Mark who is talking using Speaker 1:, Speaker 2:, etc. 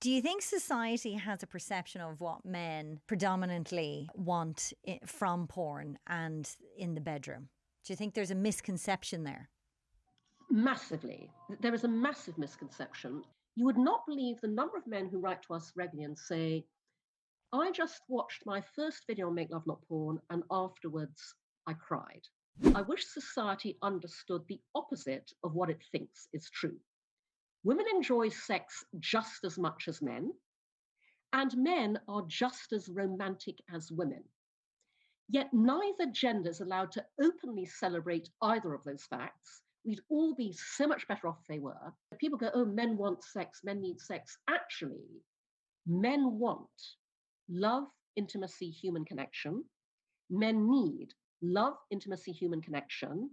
Speaker 1: Do you think society has a perception of what men predominantly want from porn and in the bedroom? Do you think there's a misconception there?
Speaker 2: Massively. There is a massive misconception. You would not believe the number of men who write to us regularly and say, I just watched my first video on Make Love Not Porn, and afterwards I cried. I wish society understood the opposite of what it thinks is true. Women enjoy sex just as much as men, and men are just as romantic as women. Yet neither gender is allowed to openly celebrate either of those facts. We'd all be so much better off if they were. People go, oh, men want sex, men need sex. Actually, men want love, intimacy, human connection. Men need love, intimacy, human connection.